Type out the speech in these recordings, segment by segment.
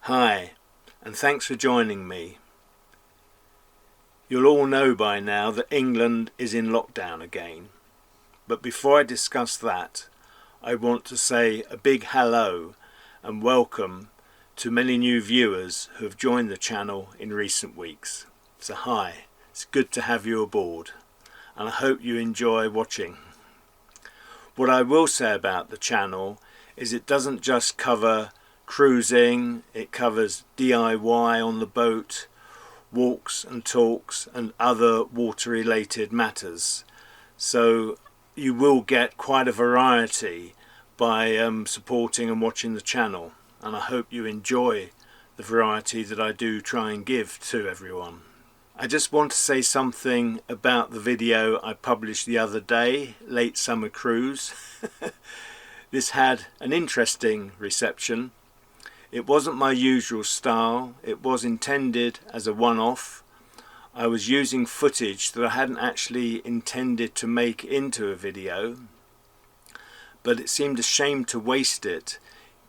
Hi, and thanks for joining me. You'll all know by now that England is in lockdown again, but before I discuss that, I want to say a big hello and welcome to many new viewers who have joined the channel in recent weeks. So hi, it's good to have you aboard, and I hope you enjoy watching. What I will say about the channel is it doesn't just cover cruising, it covers DIY on the boat, walks and talks and other water related matters. So you will get quite a variety by supporting and watching the channel, and I hope you enjoy the variety that I do try and give to everyone. I just want to say something about the video I published the other day, Late Summer Cruise. This had an interesting reception. It wasn't my usual style, it was intended as a one-off. I was using footage that I hadn't actually intended to make into a video, but it seemed a shame to waste it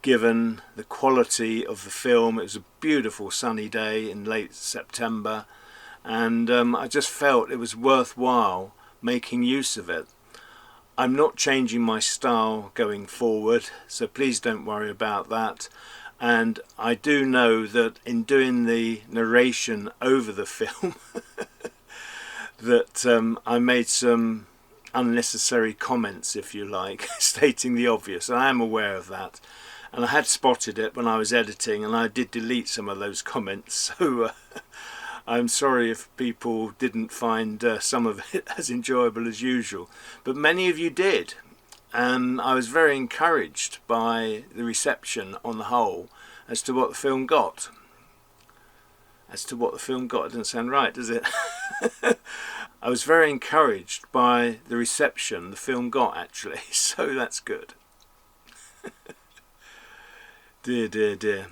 given the quality of the film. It was a beautiful sunny day in late September, and I just felt it was worthwhile making use of it. I'm not changing my style going forward, so please don't worry about that. And I do know that in doing the narration over the film that I made some unnecessary comments, if you like, stating the obvious. I am aware of that, and I had spotted it when I was editing, and I did delete some of those comments, so I'm sorry if people didn't find some of it as enjoyable as usual, but many of you did. And I was very encouraged by the reception on the whole as to what the film got. It doesn't sound right, does it? I was very encouraged by the reception the film got, actually, so that's good. Dear, dear, dear.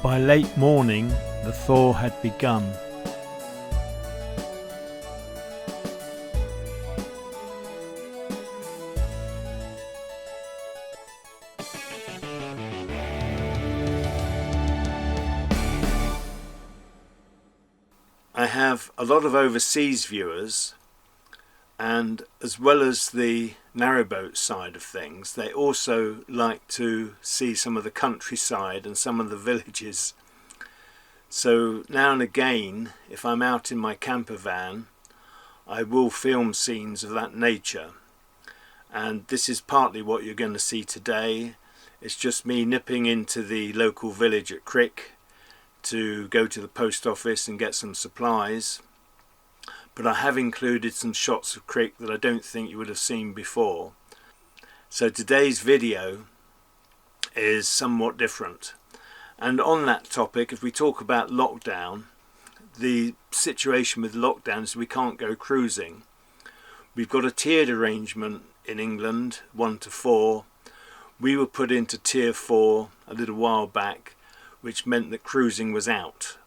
By late morning, the thaw had begun. I have a lot of overseas viewers, and as well as the narrowboat side of things, they also like to see some of the countryside and some of the villages. So now and again, if I'm out in my camper van, I will film scenes of that nature, and this is partly what you're going to see today. It's just me nipping into the local village at Crick to go to the post office and get some supplies. But I have included some shots of Crick that I don't think you would have seen before. So today's video is somewhat different. And on that topic, if we talk about lockdown, the situation with lockdown is we can't go cruising. We've got a tiered arrangement in England, 1 to 4. We were put into tier 4 a little while back, which meant that cruising was out.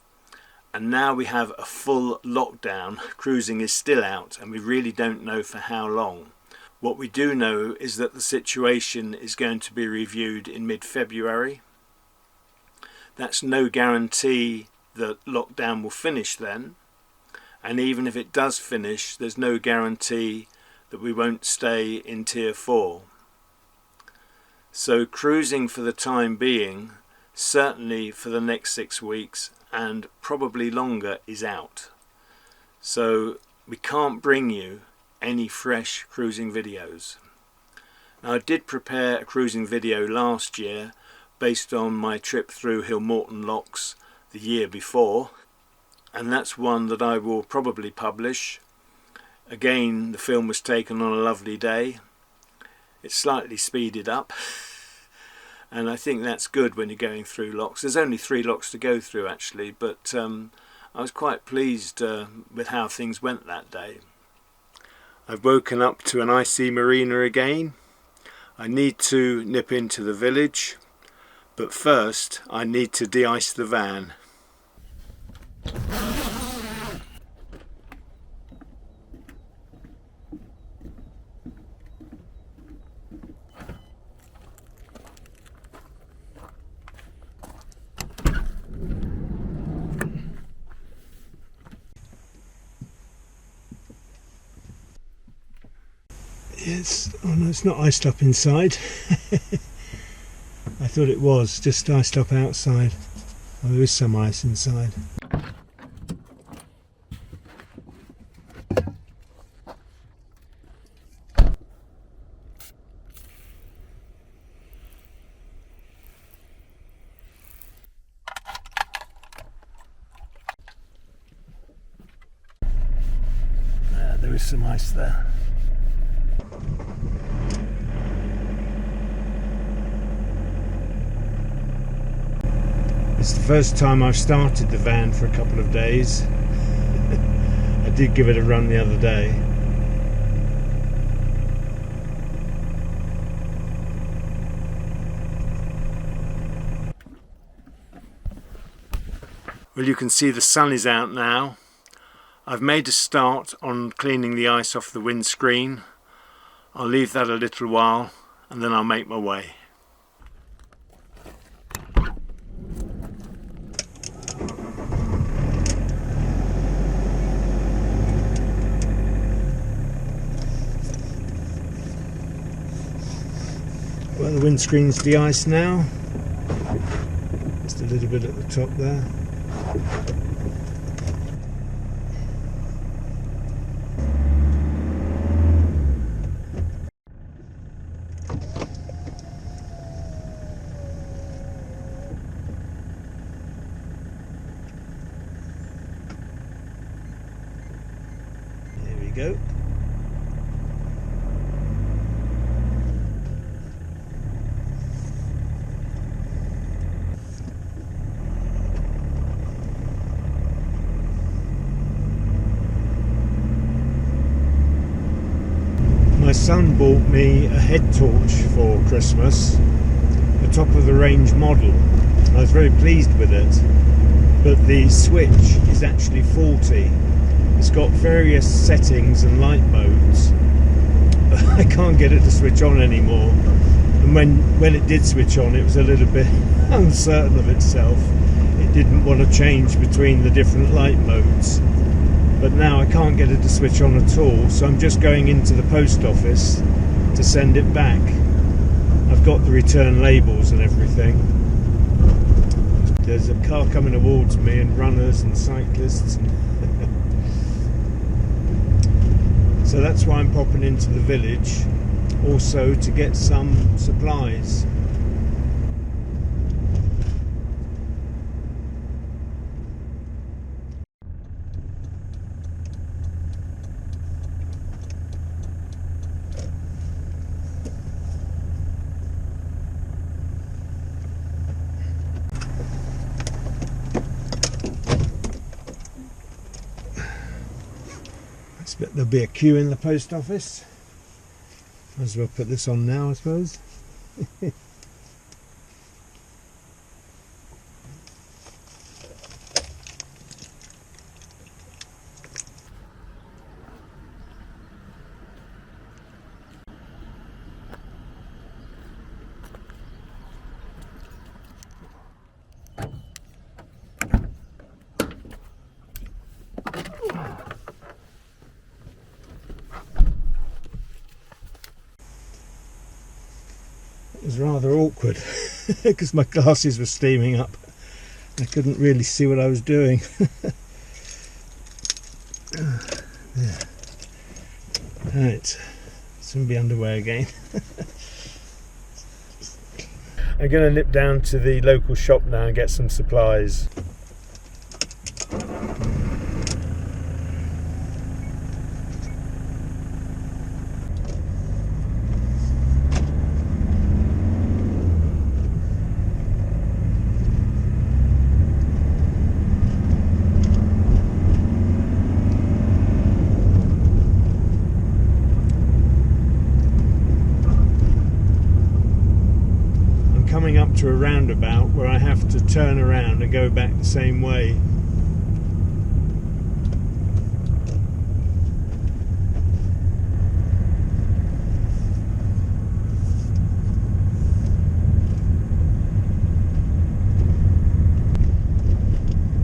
And now we have a full lockdown. Cruising is still out, and we really don't know for how long. What we do know is that the situation is going to be reviewed in mid-February. That's no guarantee that lockdown will finish then, and even if it does finish, there's no guarantee that we won't stay in tier 4. So cruising for the time being, certainly for the next 6 weeks, and probably longer, is out. So we can't bring you any fresh cruising videos. Now, I did prepare a cruising video last year based on my trip through Llangollen locks the year before, and that's one that I will probably publish. Again, the film was taken on a lovely day. It's slightly speeded up and I think that's good when you're going through locks. There's only 3 locks to go through actually, but I was quite pleased with how things went that day. I've woken up to an icy marina again. I need to nip into the village, but first I need to de-ice the van. Oh no, it's not iced up inside. I thought it was just iced up outside. Oh, there is some ice inside. There is some ice there. It's the first time I've started the van for a couple of days. I did give it a run the other day. Well, you can see the sun is out now. I've made a start on cleaning the ice off the windscreen. I'll leave that a little while and then I'll make my way. Well, the windscreen's de-iced now. Just a little bit at the top there. There we go. My son bought me a head torch for Christmas, a top of the range model. I was very pleased with it, but the switch is actually faulty. It's got various settings and light modes, but I can't get it to switch on anymore. And when it did switch on, it was a little bit uncertain of itself. It didn't want to change between the different light modes. But now I can't get it to switch on at all, so I'm just going into the post office to send it back. I've got the return labels and everything. There's a car coming towards me and runners and cyclists. So that's why I'm popping into the village, also to get some supplies. There'll be a queue in the post office. Might as well put this on now, I suppose. It was rather awkward because my glasses were steaming up. I couldn't really see what I was doing. Yeah. Right, soon be underway again. I'm going to nip down to the local shop now and get some supplies. coming up to a roundabout where I have to turn around and go back the same way.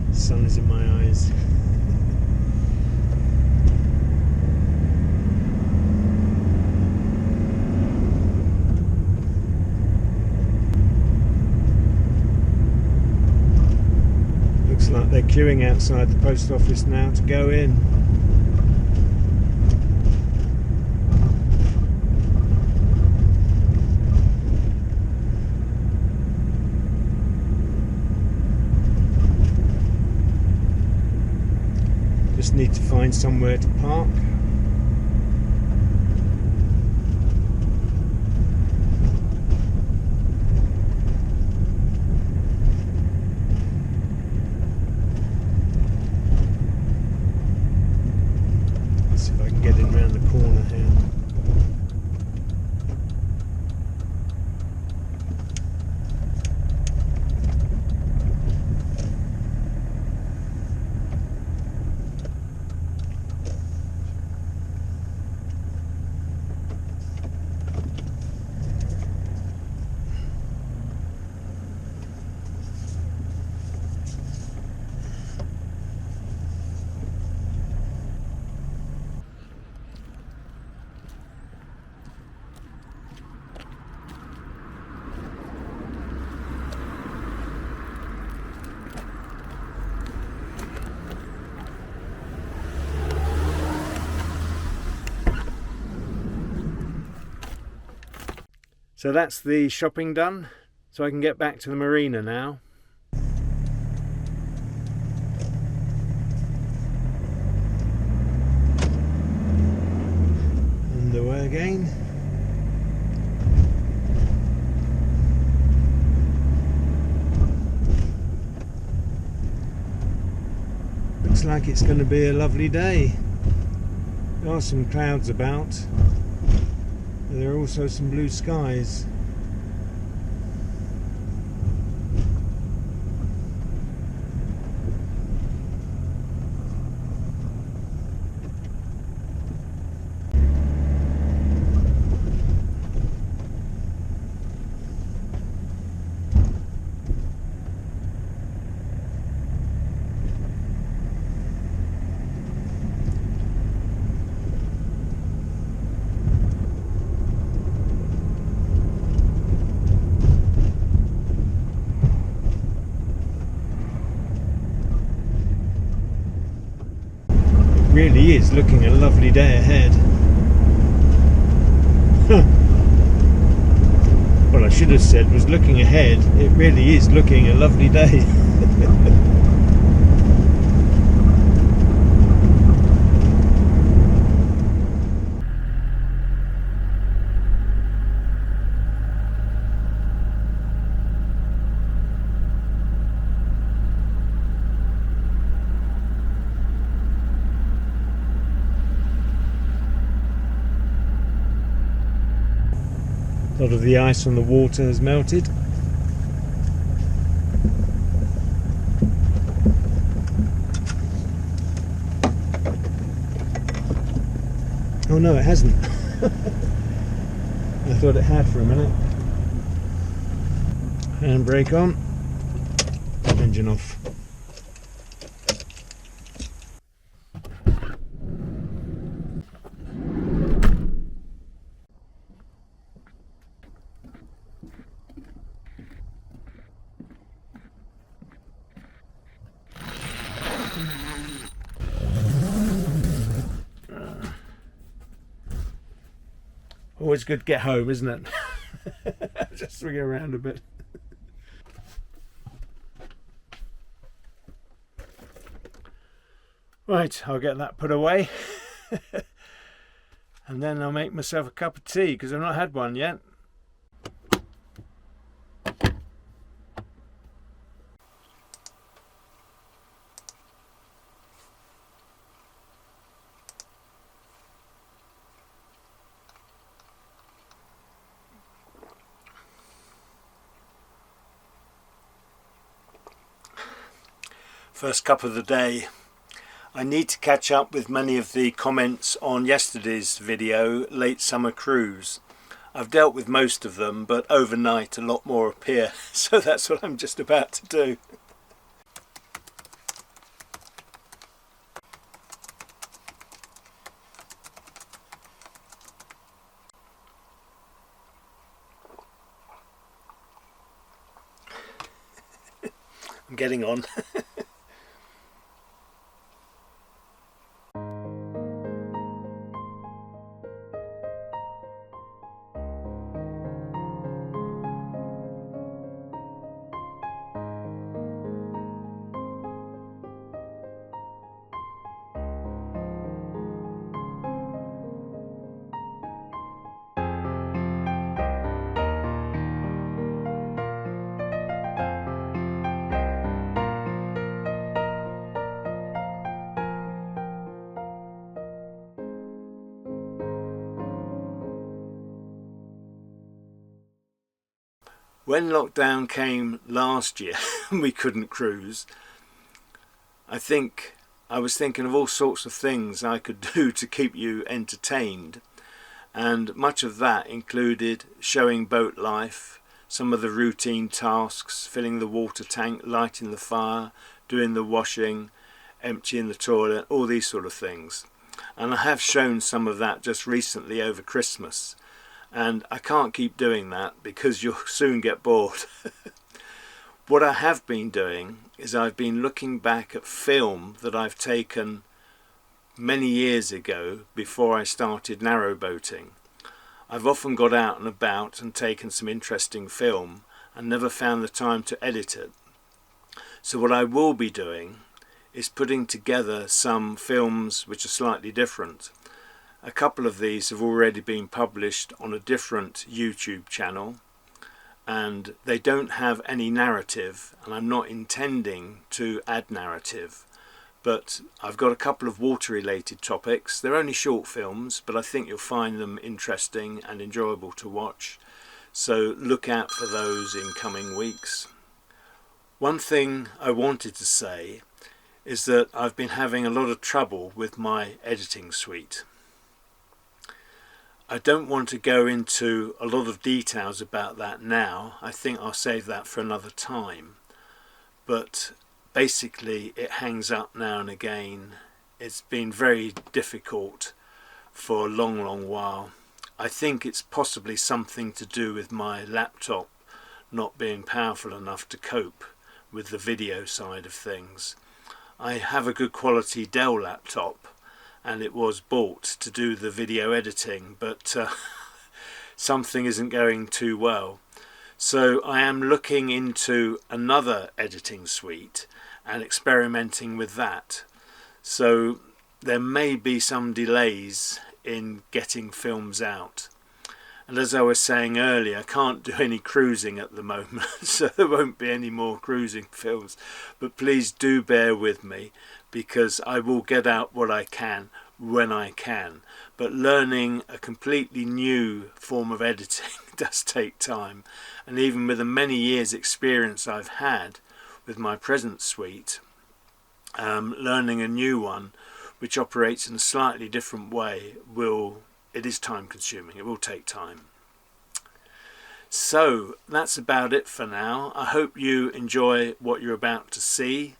The sun is in my eyes. Looks like they're queuing outside the post office now to go in. Just need to find somewhere to park. Let's see if I can get in round the corner here. So that's the shopping done, so I can get back to the marina now. Underway again. Looks like it's going to be a lovely day. There are some clouds about. There are also some blue skies. Really is looking a lovely day ahead. What I should have said was looking ahead, it really is looking a lovely day. A lot of the ice on the water has melted. Oh no, it hasn't. I thought it had for a minute. Handbrake on, engine off. Always good to get home, isn't it? Just swing around a bit. Right, I'll get that put away. And then I'll make myself a cup of tea because I've not had one yet. First cup of the day. I need to catch up with many of the comments on yesterday's video, Late Summer Cruise. I've dealt with most of them, but overnight a lot more appear, so that's what I'm just about to do. I'm getting on. When lockdown came last year and we couldn't cruise, I was thinking of all sorts of things I could do to keep you entertained, and much of that included showing boat life, some of the routine tasks, filling the water tank, lighting the fire, doing the washing, emptying the toilet, all these sort of things. And I have shown some of that just recently over Christmas. And I can't keep doing that because you'll soon get bored. What I have been doing is I've been looking back at film that I've taken many years ago before I started narrowboating. I've often got out and about and taken some interesting film and never found the time to edit it. So what I will be doing is putting together some films which are slightly different. A couple of these have already been published on a different YouTube channel, and they don't have any narrative, and I'm not intending to add narrative, but I've got a couple of water related topics. They're only short films, but I think you'll find them interesting and enjoyable to watch, so look out for those in coming weeks. One thing I wanted to say is that I've been having a lot of trouble with my editing suite. I don't want to go into a lot of details about that now. I think I'll save that for another time. But basically it hangs up now and again. It's been very difficult for a long while. I think it's possibly something to do with my laptop not being powerful enough to cope with the video side of things. I have a good quality Dell laptop, and it was bought to do the video editing, but something isn't going too well. So I am looking into another editing suite and experimenting with that. So there may be some delays in getting films out. And as I was saying earlier, I can't do any cruising at the moment, so there won't be any more cruising films. But please do bear with me, because I will get out what I can when I can. But learning a completely new form of editing does take time. And even with the many years experience I've had with my present suite, learning a new one which operates in a slightly different way it is time consuming. It will take time. So that's about it for now. I hope you enjoy what you're about to see.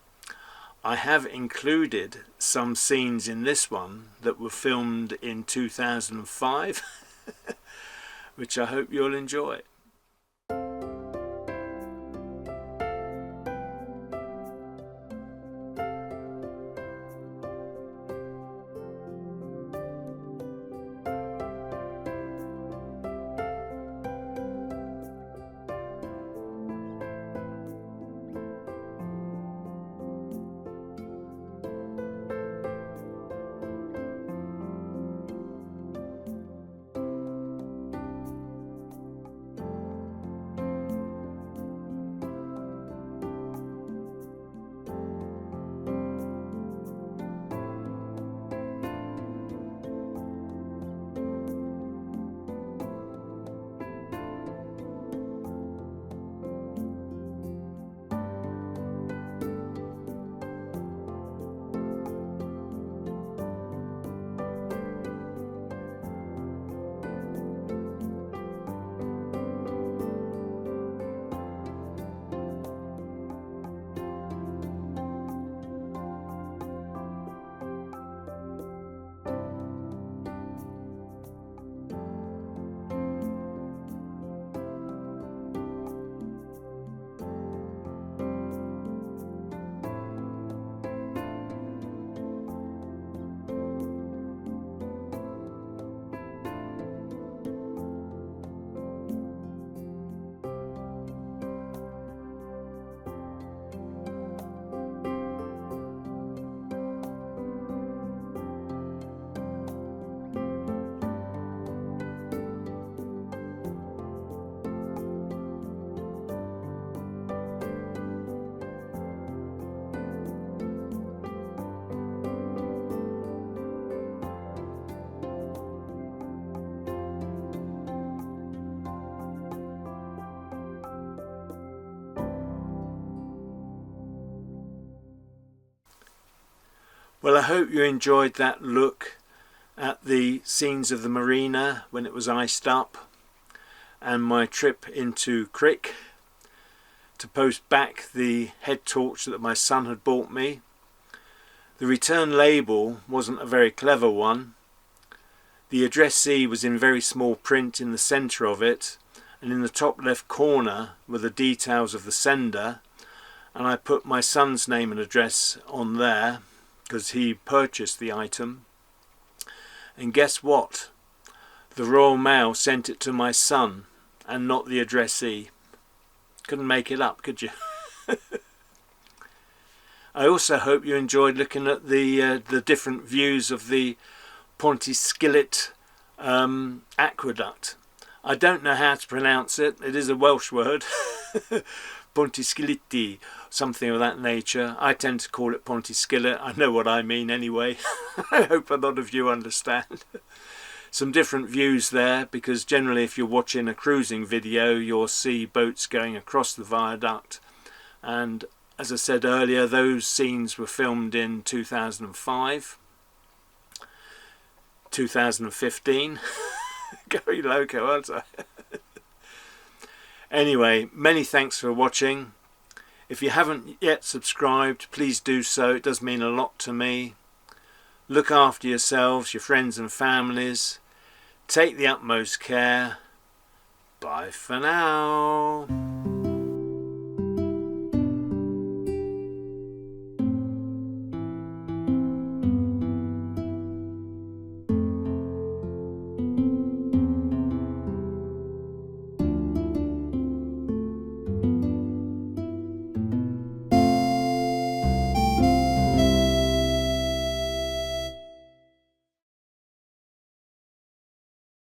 I have included some scenes in this one that were filmed in 2005, which I hope you'll enjoy. Well, I hope you enjoyed that look at the scenes of the Marina when it was iced up, and my trip into Crick to post back the head torch that my son had bought me. The return label wasn't a very clever one. The addressee was in very small print in the centre of it, and in the top left corner were the details of the sender, and I put my son's name and address on there because he purchased the item. And guess what? The Royal Mail sent it to my son and not the addressee. Couldn't make it up, could you? I also hope you enjoyed looking at the different views of the Pontcysyllte Aqueduct. I don't know how to pronounce it. It is a Welsh word. Pontcysyllte, something of that nature. I tend to call it Pontcysyllte. I know what I mean anyway. I hope a lot of you understand. Some different views there, because generally if you're watching a cruising video you'll see boats going across the viaduct, and as I said earlier, those scenes were filmed in 2005, 2015. Going loco, aren't I? Anyway, many thanks for watching. If you haven't yet subscribed, please do so. It does mean a lot to me. Look after yourselves, your friends and families. Take the utmost care. Bye for now.